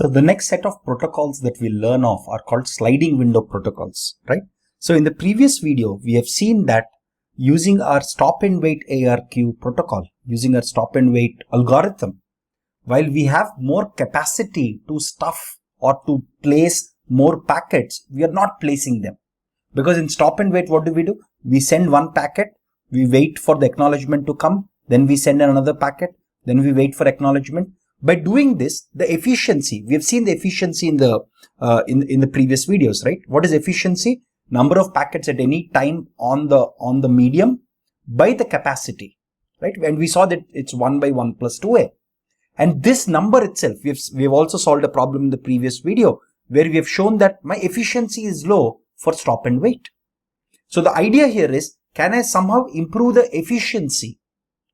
So the next set of protocols that we learn of are called sliding window protocols, right? So in the previous video, we have seen that using our stop and wait ARQ protocol, using our stop and wait algorithm, while we have more capacity to stuff or to place more packets, we are not placing them. Because in stop and wait, what do? We send one packet, we wait for the acknowledgement to come, then we send another packet, then we wait for acknowledgement. By doing this, the efficiency, we have seen the efficiency in the previous videos, right? What is efficiency? Number of packets at any time on the medium by the capacity, right? And we saw that it's 1 by 1 plus 2a. And this number itself, we have also solved a problem in the previous video where we have shown that my efficiency is low for stop and wait. So the idea here is, can I somehow improve the efficiency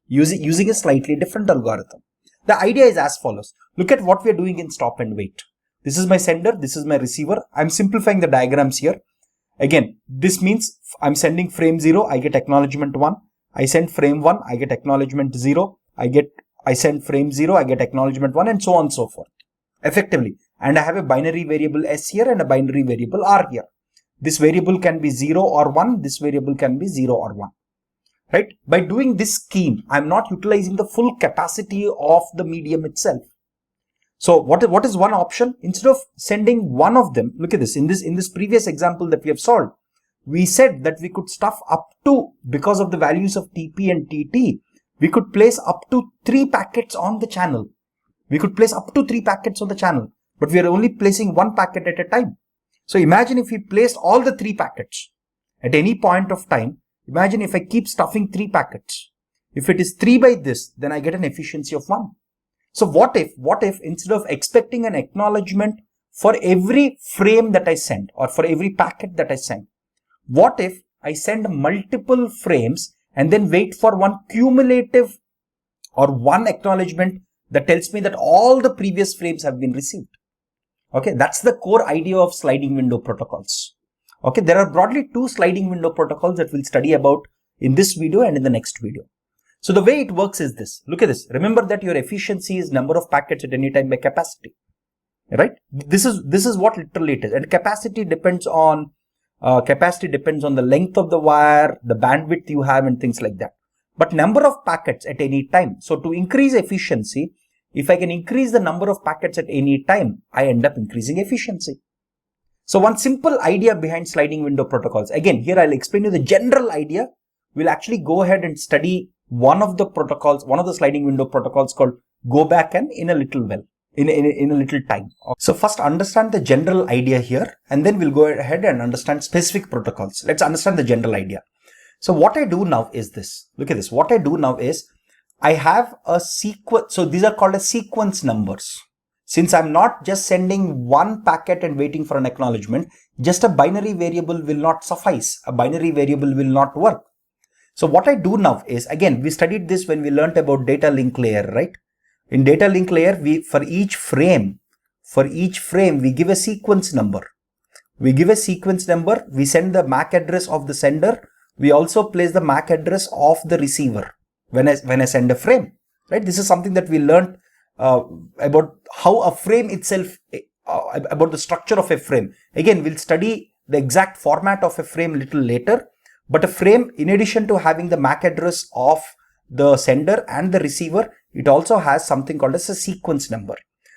using a slightly different algorithm? The idea is as follows. Look at what we are doing in stop and wait. This is my sender, this is my receiver. I'm simplifying the diagrams here. Again, this means I'm sending frame 0, I get acknowledgement 1. I send frame 1, I get acknowledgement 0. I send frame 0, I get acknowledgement 1, and so on and so forth. Effectively. And I have a binary variable s here and a binary variable r here. This variable can be 0 or 1. This variable can be 0 or 1. Right? By doing this scheme, I'm not utilizing the full capacity of the medium itself. So what is one option? Instead of sending one of them, look at this. In this previous example that we have solved, we said that we could stuff up to, because of the values of TP and TT, we could place up to 3 packets on the channel. We could place up to 3 packets on the channel, but we are only placing 1 packet at a time. So imagine if we placed all the 3 packets at any point of time. Imagine if I keep stuffing 3 packets. If it is 3 by this, then I get an efficiency of 1. So what if instead of expecting an acknowledgement for every frame that I send or for every packet that I send, what if I send multiple frames and then wait for one cumulative or one acknowledgement that tells me that all the previous frames have been received? Okay, that's the core idea of sliding window protocols. Okay, there are broadly 2 sliding window protocols that we'll study about in this video and in the next video. So the way it works is this. Look at this. Remember that your efficiency is number of packets at any time by capacity. Right? This is what literally it is. And capacity depends on the length of the wire, the bandwidth you have, and things like that. But number of packets at any time. So to increase efficiency, if I can increase the number of packets at any time, I end up increasing efficiency. So one simple idea behind sliding window protocols. Again, here I'll explain you the general idea. We'll actually go ahead and study one of the protocols, one of the sliding window protocols called go back and in a little time. So first understand the general idea here, and then we'll go ahead and understand specific protocols. Let's understand the general idea. So what I do now is this. Look at this. What I do now is I have a sequence. So these are called as sequence numbers. Since I'm not just sending one packet and waiting for an acknowledgement, just a binary variable will not suffice. A binary variable will not work. So what I do now is, again, we studied this when we learned about data link layer, right? In data link layer, for each frame, we give a sequence number. We send the MAC address of the sender. We also place the MAC address of the receiver when I send a frame, right? This is something that we learned about how a frame itself, about the structure of a frame. Again, we'll study the exact format of a frame little later. But a frame, in addition to having the MAC address of the sender and the receiver, it also has something called as a sequence number.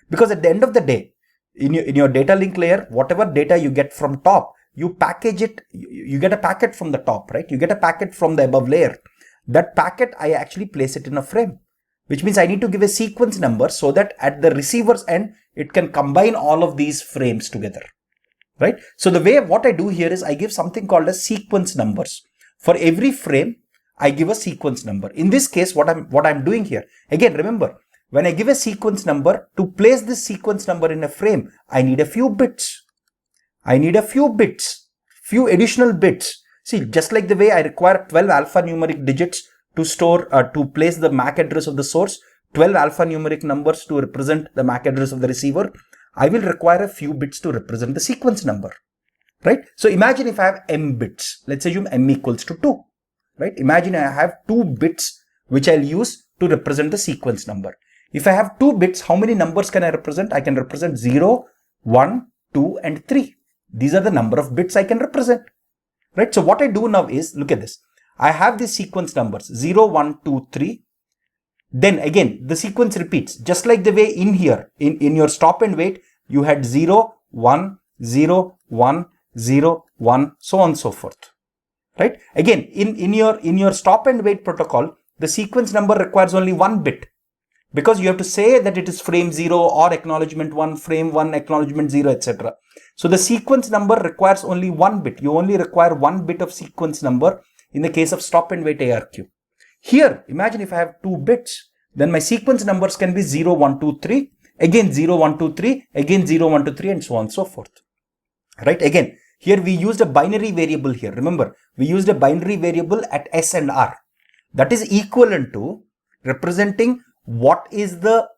Because at the end of the day, in your data link layer, whatever data you get from top, you package it, you get a packet from the top, right? You get a packet from the above layer. That packet, I actually place it in a frame, which means I need to give a sequence number so that at the receiver's end, it can combine all of these frames together. Right? So what I do here is I give something called as sequence numbers. For every frame, I give a sequence number. In this case, what I'm doing here, again, remember, when I give a sequence number, to place this sequence number in a frame, I need a few bits. Few additional bits. See, just like the way I require 12 alphanumeric digits to store, to place the MAC address of the source, 12 alphanumeric numbers to represent the MAC address of the receiver, I will require a few bits to represent the sequence number, right? So imagine if I have m bits, let's assume m equals to 2, right? Imagine I have 2 bits which I'll use to represent the sequence number. If I have 2 bits, how many numbers can I represent? I can represent 0, 1, 2 and 3. These are the number of bits I can represent. Right? So what I do now is, look at this. I have these sequence numbers 0, 1, 2, 3. Then again, the sequence repeats just like the way in here, in your stop and wait, you had 0, 1, 0, 1, 0, 1, so on and so forth. Right? Again, in your stop and wait protocol, the sequence number requires only 1 bit because you have to say that it is frame 0 or acknowledgement 1, frame 1, acknowledgement 0, etc. So the sequence number requires only 1 bit. You only require 1 bit of sequence number in the case of stop and wait ARQ. Here, imagine if I have 2 bits, then my sequence numbers can be 0, 1, 2, 3, again 0, 1, 2, 3, again 0, 1, 2, 3, and so on and so forth. Right? Again, here we used a binary variable here. Remember, we used a binary variable at S and R. That is equivalent to representing what is the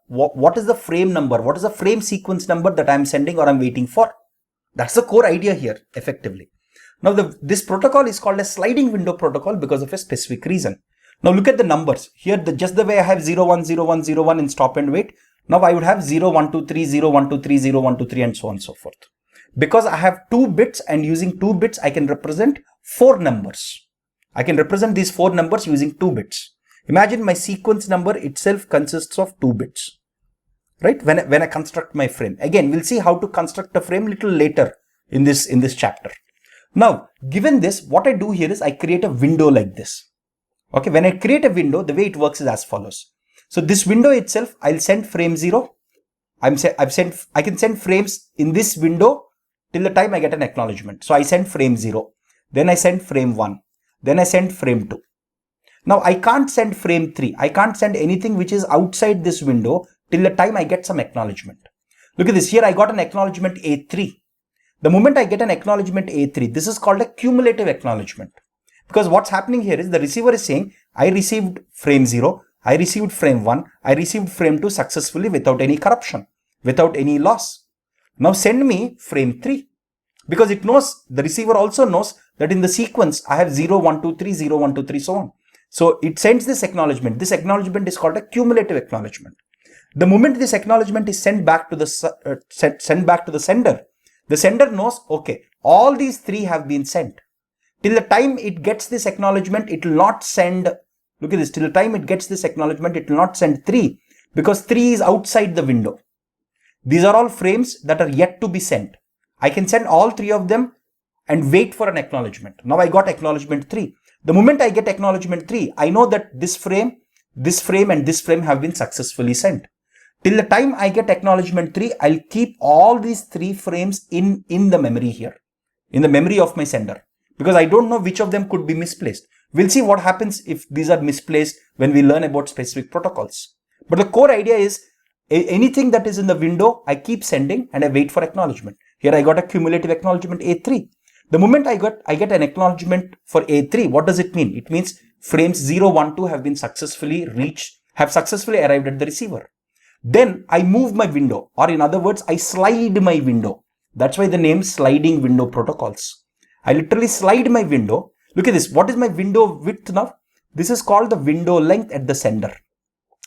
frame number, what is the frame sequence number that I'm sending or I'm waiting for. That's the core idea here, effectively. Now, this protocol is called a sliding window protocol because of a specific reason. Now, look at the numbers. Here, just the way I have 0, 1, 0, 1, 0, 1 in stop and wait. Now, I would have 0, 1, 2, 3, 0, 1, 2, 3, 0, 1, 2, 3, and so on and so forth. Because I have 2 bits and using 2 bits, I can represent 4 numbers. I can represent these 4 numbers using 2 bits. Imagine my sequence number itself consists of 2 bits. Right? When I construct my frame. Again, we'll see how to construct a frame little later in this chapter. Now, given this, what I do here is I create a window like this. Okay, when I create a window, the way it works is as follows. So this window itself, I'll send frame 0. I can send frames in this window till the time I get an acknowledgement. So I send frame 0. Then I send frame 1. Then I send frame 2. Now I can't send frame 3. I can't send anything which is outside this window till the time I get some acknowledgement. Look at this. Here I got an acknowledgement A3. The moment I get an acknowledgement A3, this is called a cumulative acknowledgement. Because what's happening here is the receiver is saying, I received frame 0, I received frame 1, I received frame 2 successfully without any corruption, without any loss. Now send me frame 3. Because it knows, the receiver also knows that in the sequence, I have 0, 1, 2, 3, 0, 1, 2, 3, so on. So it sends this acknowledgement. This acknowledgement is called a cumulative acknowledgement. The moment this acknowledgement is sent back to the sender, the sender knows, okay, all these 3 have been sent. Till the time it gets this acknowledgement, it will not send, look at this, till the time it gets this acknowledgement, it will not send 3 because 3 is outside the window. These are all frames that are yet to be sent. I can send all 3 of them and wait for an acknowledgement. Now I got acknowledgement 3. The moment I get acknowledgement 3, I know that this frame and this frame have been successfully sent. Till the time I get acknowledgement 3, I'll keep all these 3 frames in the memory here, in the memory of my sender, because I don't know which of them could be misplaced. We'll see what happens if these are misplaced when we learn about specific protocols. But the core idea is anything that is in the window, I keep sending and I wait for acknowledgement. Here I got a cumulative acknowledgement A3. The moment I get an acknowledgement for A3, what does it mean? It means frames 0, 1, 2 have successfully arrived at the receiver. Then I move my window, or in other words, I slide my window. That's why the name sliding window protocols. I literally slide my window. Look at this. What is my window width now? This is called the window length at the sender.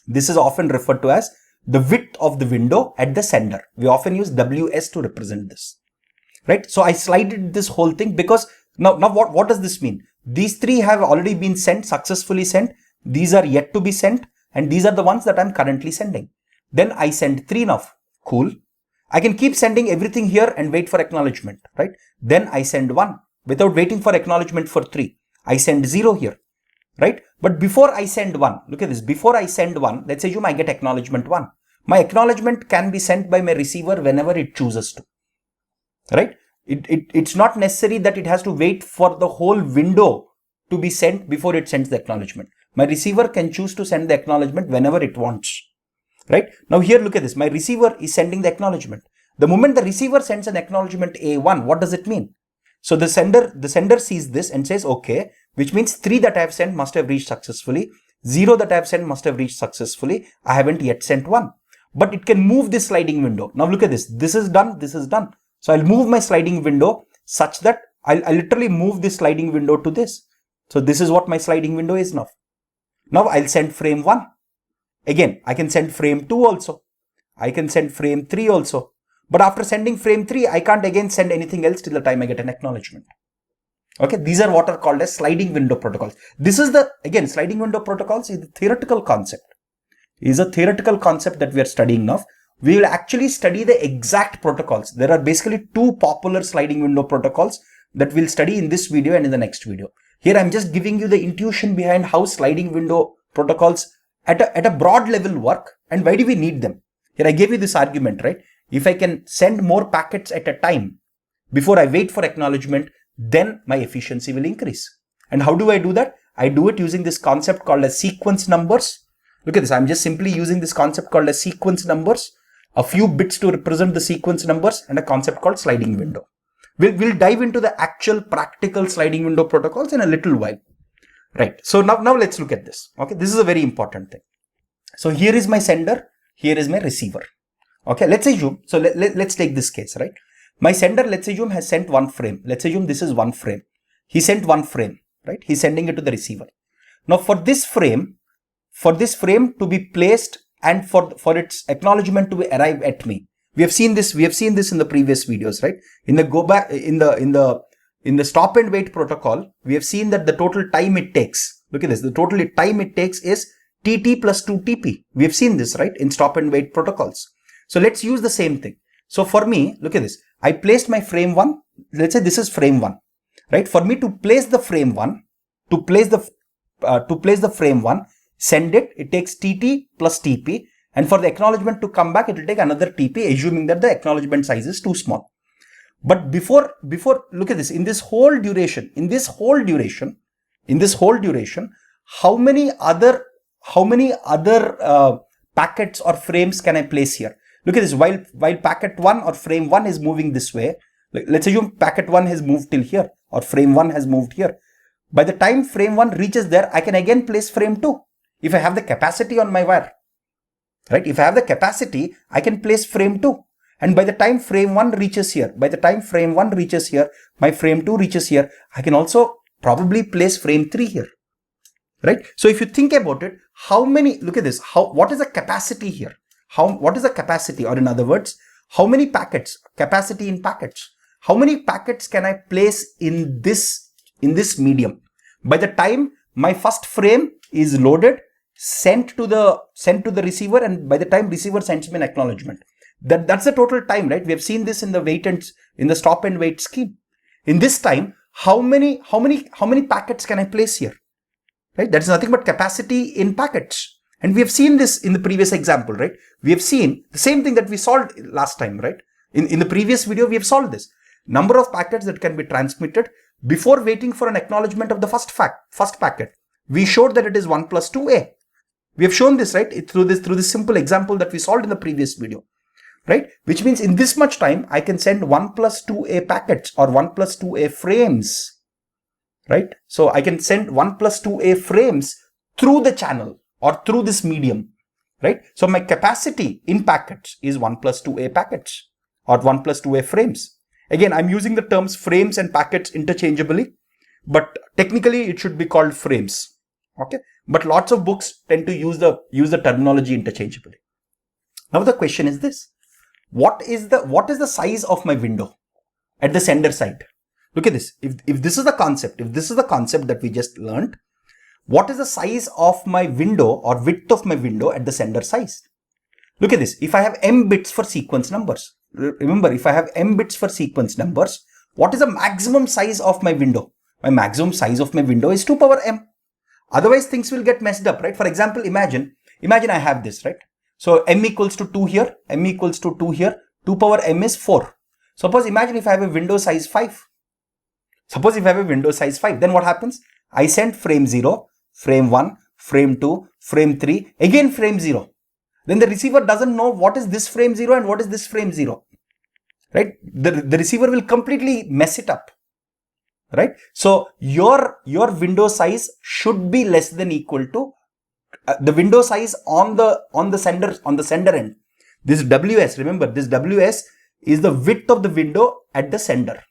This is often referred to as the width of the window at the sender. We often use WS to represent this. Right? So I slided this whole thing because now what does this mean? These 3 have already been sent, successfully sent. These are yet to be sent, and these are the ones that I'm currently sending. Then I send 3 now. Cool. I can keep sending everything here and wait for acknowledgement, right? Then I send 1 without waiting for acknowledgement for 3. I send 0 here, right? But before I send 1, look at this. Before I send 1, let's assume I get acknowledgement 1. My acknowledgement can be sent by my receiver whenever it chooses to, right? It's not necessary that it has to wait for the whole window to be sent before it sends the acknowledgement. My receiver can choose to send the acknowledgement whenever it wants. Right? Now here, look at this. My receiver is sending the acknowledgement. The moment the receiver sends an acknowledgement A1, what does it mean? So the sender sees this and says, okay, which means 3 that I have sent must have reached successfully. 0 that I have sent must have reached successfully. I haven't yet sent 1. But it can move this sliding window. Now look at this. This is done. This is done. So I'll move my sliding window such that I'll literally move this sliding window to this. So this is what my sliding window is now. Now I'll send frame 1. Again, I can send frame 2 also. I can send frame 3 also. But after sending frame 3, I can't again send anything else till the time I get an acknowledgement. Okay, these are what are called as sliding window protocols. This is again, sliding window protocols is the theoretical concept. Is a theoretical concept that we are studying now. We will actually study the exact protocols. There are basically two popular sliding window protocols that we'll study in this video and in the next video. Here I'm just giving you the intuition behind how sliding window protocols at a broad level work and why do we need them. Here I gave you this argument, right? If I can send more packets at a time before I wait for acknowledgement, then my efficiency will increase. And how do I do that? I do it using this concept called as sequence numbers. Look at this. I'm just simply using this concept called as sequence numbers, a few bits to represent the sequence numbers, and a concept called sliding window. We'll dive into the actual practical sliding window protocols in a little while. Right. So now let's look at this. Okay. This is a very important thing. So here is my sender. Here is my receiver. Okay. Let's assume. So let's take this case, right? My sender, let's assume, has sent one frame. Let's assume this is one frame. He sent one frame, right? He's sending it to the receiver. Now for this frame to be placed and for its acknowledgement to arrive at me, we have seen this in the previous videos, right? In the stop and wait protocol, we have seen that the total time it takes, look at this, the total time it takes is TT plus 2 TP. We have seen this, right, in stop and wait protocols. So let's use the same thing. So for me, look at this. I placed my frame 1. Let's say this is frame 1, right? For me to place the frame 1, to place the frame 1, send it, it takes TT plus TP. And for the acknowledgement to come back, it will take another TP, assuming that the acknowledgement size is too small. But before, look at this, in this whole duration, how many other packets or frames can I place here? Look at this, while packet 1 or frame 1 is moving this way, let's assume packet 1 has moved till here or frame 1 has moved here. By the time frame 1 reaches there, I can again place frame 2 if I have the capacity on my wire. Right? If I have the capacity, I can place frame 2. And by the time frame 1 reaches here, my frame 2 reaches here, I can also probably place frame 3 here. Right? So if you think about it, look at this, what is the capacity here? What is the capacity, or in other words, how many packets, capacity in packets, how many packets can I place in this medium? By the time my first frame is loaded, sent to the receiver, and by the time receiver sends me an acknowledgement, that's the total time, right? We have seen this in the stop and wait scheme. In this time, how many packets can I place here? Right? That's nothing but capacity in packets. And we have seen this in the previous example, right? We have seen the same thing that we solved last time, right? In the previous video, we have solved this. Number of packets that can be transmitted before waiting for an acknowledgement of the first packet. We showed that it is 1 plus 2a. We have shown this, right? Through this simple example that we solved in the previous video, right? Which means in this much time, I can send 1 plus 2a packets or 1 plus 2a frames, right? So I can send 1 plus 2a frames through the channel or through this medium, right? So my capacity in packets is 1 plus 2a packets or 1 plus 2a frames. Again, I'm using the terms frames and packets interchangeably, but technically it should be called frames. Okay. But lots of books tend to use the terminology interchangeably. Now the question is this: what is the size of my window at the sender side? Look at this. If this is the concept, that we just learned, what is the size of my window or width of my window at the sender side? Look at this. If I have m bits for sequence numbers, remember, if I have m bits for sequence numbers, what is the maximum size of my window? My maximum size of my window is 2 power m. Otherwise, things will get messed up, right? For example, imagine I have this, right? So m equals to 2 here, m equals to 2 here, 2 power m is 4. Imagine if I have a window size 5. Then what happens? I send frame 0, frame 1, frame 2, frame 3, again frame 0. Then the receiver doesn't know what is this frame 0 and what is this frame 0, right? The receiver will completely mess it up, right? So your window size should be less than equal to the window size on the sender end. This WS, remember, this WS is the width of the window at the sender,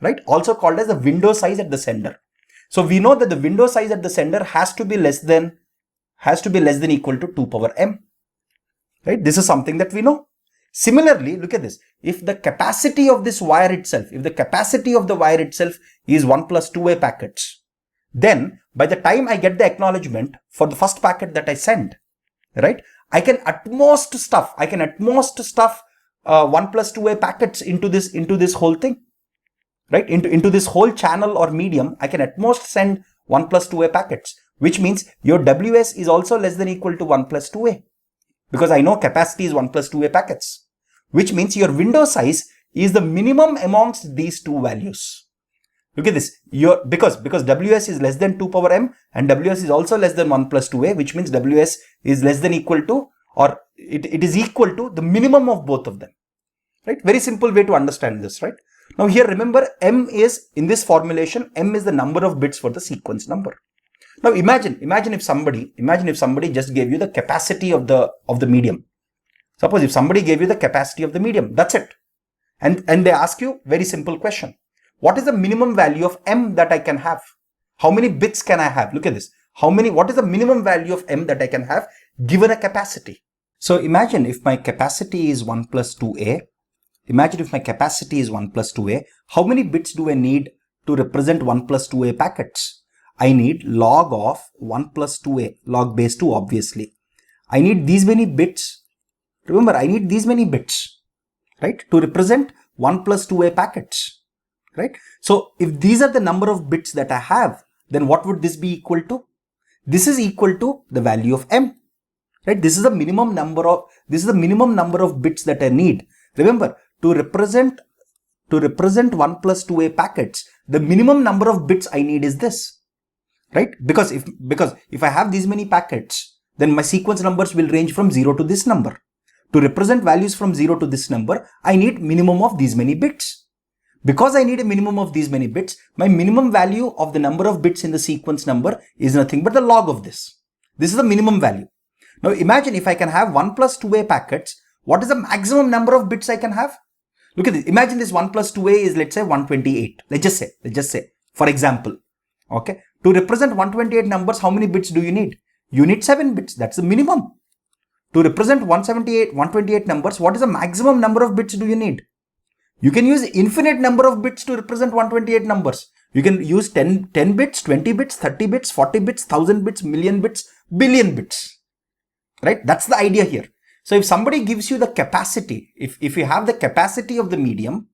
right? Also called as the window size at the sender. So we know that the window size at the sender has to be less than has to be less than equal to 2 power m, right? This is something that we know. Similarly, look at this. If the capacity of this wire itself, if the capacity of the wire itself is 1 plus 2a packets, then by the time I get the acknowledgement for the first packet that I send, right, I can at most stuff 1 plus 2a packets into this whole thing, right? Into this whole channel or medium, I can at most send 1 plus 2a packets, which means your WS is also less than equal to 1 plus 2a, because I know capacity is 1 plus 2a packets, which means your window size is the minimum amongst these two values. Look at this. Because WS is less than 2 power m and WS is also less than 1 plus 2a, which means WS is less than equal to, or it is equal to the minimum of both of them, right? Very simple way to understand this, right? Now here remember, m is, in this formulation, m is the number of bits for the sequence number. Now imagine if somebody just gave you the capacity of the medium. Suppose if somebody gave you the capacity of the medium, that's it. And they ask you very simple question. What is the minimum value of m that I can have? How many bits can I have? Look at this. What is the minimum value of m that I can have given a capacity? So imagine if my capacity is 1 plus 2a. Imagine if my capacity is 1 plus 2a. How many bits do I need to represent 1 plus 2a packets? I need log of 1 plus 2a, log base 2 obviously. I need these many bits. Remember, I need these many bits, right, to represent 1 plus 2a packets, right? So if these are the number of bits that I have, then what would this be equal to? This is equal to the value of m, right? This is the minimum number of bits that I need. Remember, to represent 1 plus 2a packets, the minimum number of bits I need is this, right? Because if I have these many packets, then my sequence numbers will range from 0 to this number. To represent values from 0 to this number, I need minimum of these many bits. Because I need a minimum of these many bits, my minimum value of the number of bits in the sequence number is nothing but the log of this. This is the minimum value. Now imagine if I can have 1 plus 2a packets, what is the maximum number of bits I can have? Look at this. Imagine this 1 plus 2a is, let's say, 128. Let's just say, for example, okay. To represent 128 numbers, how many bits do you need? You need 7 bits. That's the minimum. To represent 128 numbers, what is the maximum number of bits do you need? You can use infinite number of bits to represent 128 numbers. You can use 10 bits, 20 bits, 30 bits, 40 bits, 1000 bits, million bits, billion bits, right? That's the idea here. So if somebody gives you the capacity, if you have the capacity of the medium,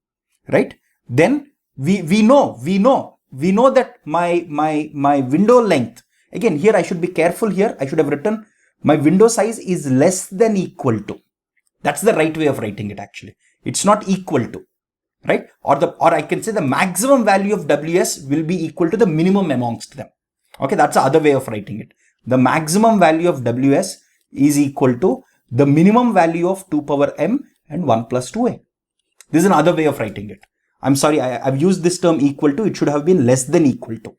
right, then we know that my window length, again here I should be careful here. I should have written my window size is less than equal to. That's the right way of writing it actually. It's not equal to, right? Or I can say the maximum value of WS will be equal to the minimum amongst them. Okay, that's the other way of writing it. The maximum value of WS is equal to the minimum value of 2 power m and 1 plus 2a. This is another way of writing it. I'm sorry, I've used this term equal to. It should have been less than equal to.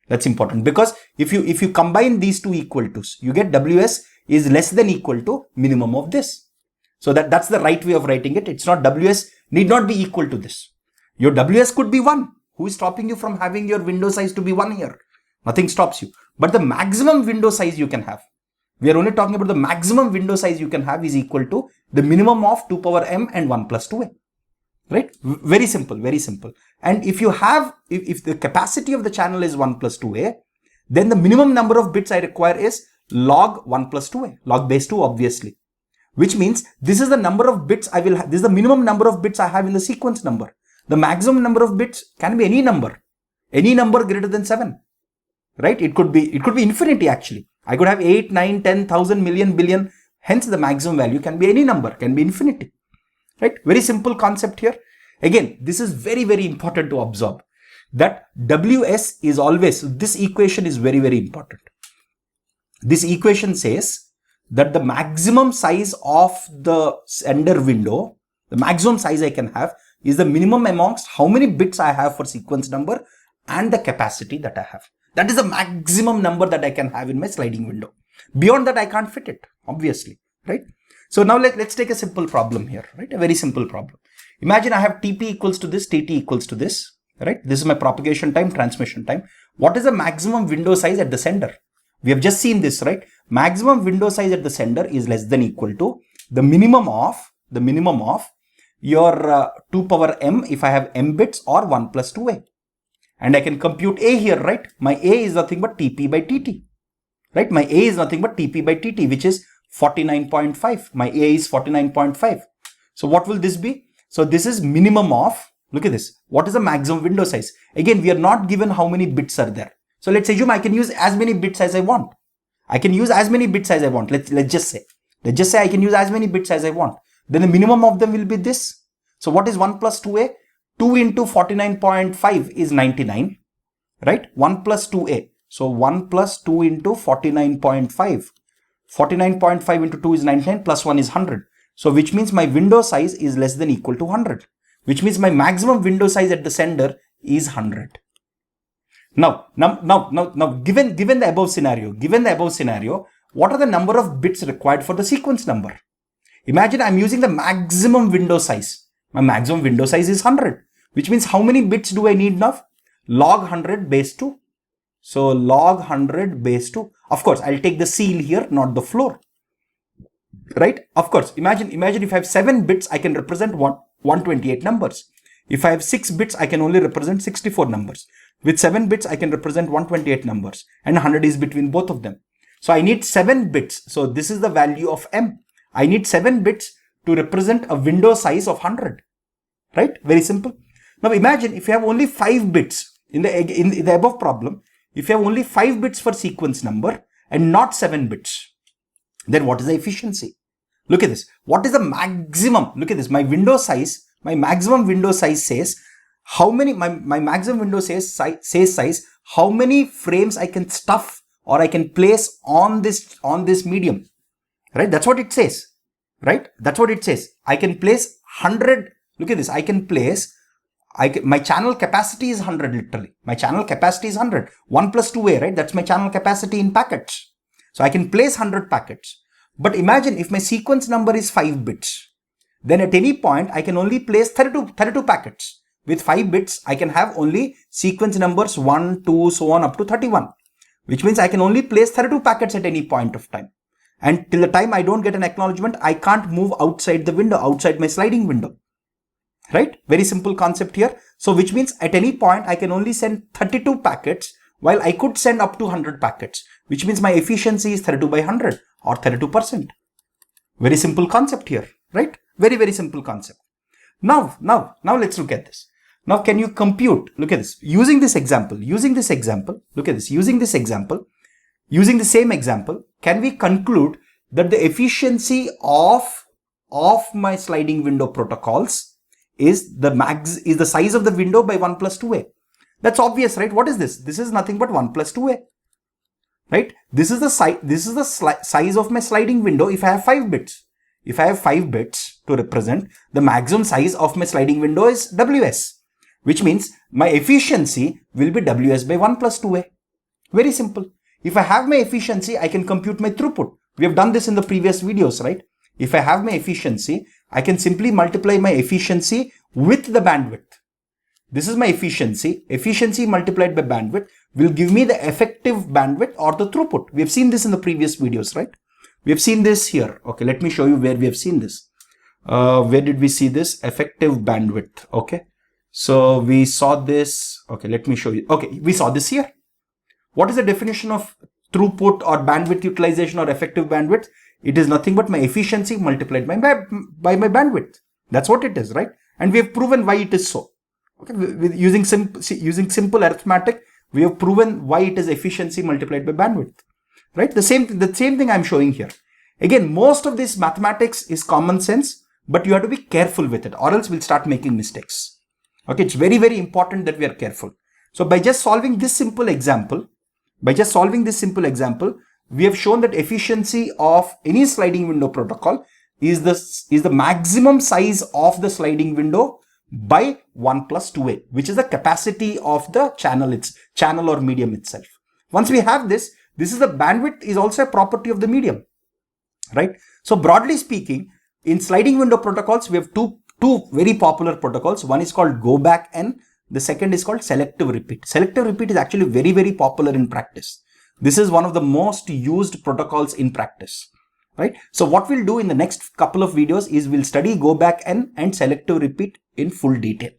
That's important, because if you combine these two equal tos, you get WS is less than equal to minimum of this. So that's the right way of writing it. It's not, WS need not be equal to this. Your WS could be 1. Who is stopping you from having your window size to be 1 here? Nothing stops you. But the maximum window size you can have, we are only talking about the maximum window size you can have is equal to the minimum of 2 power m and 1 plus 2a. Right? Very simple, very simple. And if you have, if the capacity of the channel is 1 plus 2a, then the minimum number of bits I require is log 1 plus 2a, log base 2 obviously. Which means this is the number of bits I will have, this is the minimum number of bits I have in the sequence number. The maximum number of bits can be any number greater than 7. Right? It could be infinity actually. I could have 8, 9, 10, 1,000, million, billion. Hence the maximum value can be any number, can be infinity. Right? Very simple concept here. Again, this is very, very important to observe that WS is always, this equation is very, very important. This equation says that the maximum size of the sender window, the maximum size I can have is the minimum amongst how many bits I have for sequence number and the capacity that I have. That is the maximum number that I can have in my sliding window. Beyond that, I can't fit it, obviously, right? So now let's take a simple problem here, right? A very simple problem. Imagine I have TP equals to this, TT equals to this, right? This is my propagation time, transmission time. What is the maximum window size at the sender? We have just seen this, right? Maximum window size at the sender is less than equal to the minimum of your 2 power m if I have m bits, or 1 plus 2a. And I can compute a here, right? My a is nothing but tp by tt, right? My a is nothing but tp by tt, which is 49.5. My a is 49.5. So what will this be? So this is minimum of, look at this. What is the maximum window size? Again, we are not given how many bits are there. So let's assume I can use as many bits as I want. I can use as many bits as I want. Let's just say I can use as many bits as I want. Then the minimum of them will be this. So what is 1 plus 2a? 2 into 49.5 is 99, right? 1 plus 2a. So 1 plus 2 into 49.5. 49.5 into 2 is 99, plus 1 is 100. So which means my window size is less than equal to 100. Which means my maximum window size at the sender is 100. Now, given the above scenario, what are the number of bits required for the sequence number? Imagine I'm using the maximum window size. My maximum window size is 100, which means how many bits do I need now? Log 100 base 2. So log 100 base 2. Of course, I'll take the seal here, not the floor. Right? Of course, imagine if I have 7 bits, I can represent 128 numbers. If I have 6 bits, I can only represent 64 numbers. With 7 bits, I can represent 128 numbers, and 100 is between both of them. So I need 7 bits. So this is the value of m. I need 7 bits to represent a window size of 100. Right? Very simple. Now imagine if you have only 5 bits in the above problem. If you have only 5 bits for sequence number and not 7 bits, then what is the efficiency? Look at this. What is the maximum? Look at this. My window size, my maximum window size says how many, my maximum window says size, how many frames I can stuff or I can place on this medium. Right? That's what it says. Right? That's what it says. I can place 100. Look at this. I can place, my channel capacity is 100 literally. My channel capacity is 100. 1 plus 2a, right? That's my channel capacity in packets. So I can place 100 packets. But imagine if my sequence number is 5 bits. Then at any point, I can only place 32 packets. With 5 bits, I can have only sequence numbers 1, 2, so on up to 31. Which means I can only place 32 packets at any point of time. And till the time I don't get an acknowledgement, I can't move outside the window, outside my sliding window. Right? Very simple concept here. So which means at any point, I can only send 32 packets while I could send up to 100 packets. Which means my efficiency is 32 by 100 or 32%. Very simple concept here. Right? Very, very simple concept. Now let's look at this. Now, can you compute? Look at this. Using the same example, can we conclude that the efficiency of my sliding window protocols is the size of the window by 1 plus 2a? That's obvious, right? What is this? This is nothing but 1 plus 2a. Right? This is the size of my sliding window if I have 5 bits. If I have 5 bits to represent, the maximum size of my sliding window is ws. Which means my efficiency will be ws by 1 plus 2a. Very simple. If I have my efficiency, I can compute my throughput. We have done this in the previous videos, right? If I have my efficiency, I can simply multiply my efficiency with the bandwidth. This is my efficiency. Efficiency multiplied by bandwidth will give me the effective bandwidth or the throughput. We have seen this in the previous videos, right? We have seen this here. Okay, let me show you where we have seen this. Where did we see this? Effective bandwidth. Okay. So we saw this. Okay, let me show you. Okay, we saw this here. What is the definition of throughput or bandwidth utilization or effective bandwidth? It is nothing but my efficiency multiplied by my bandwidth. That's what it is, right? And we have proven why it is so. Okay, using simple arithmetic, we have proven why it is efficiency multiplied by bandwidth. Right? The same thing I'm showing here. Again, most of this mathematics is common sense, but you have to be careful with it, or else we'll start making mistakes. Okay, it's very, very important that we are careful. So by just solving this simple example, we have shown that efficiency of any sliding window protocol is the maximum size of the sliding window by 1 plus 2a, which is the capacity of the channel or medium itself. Once we have this is the bandwidth is also a property of the medium, right? So broadly speaking, in sliding window protocols, we have two very popular protocols. One is called go back N. The second is called selective repeat. Selective repeat is actually very, very popular in practice. This is one of the most used protocols in practice, right? So what we'll do in the next couple of videos is we'll study go back N and selective repeat in full detail.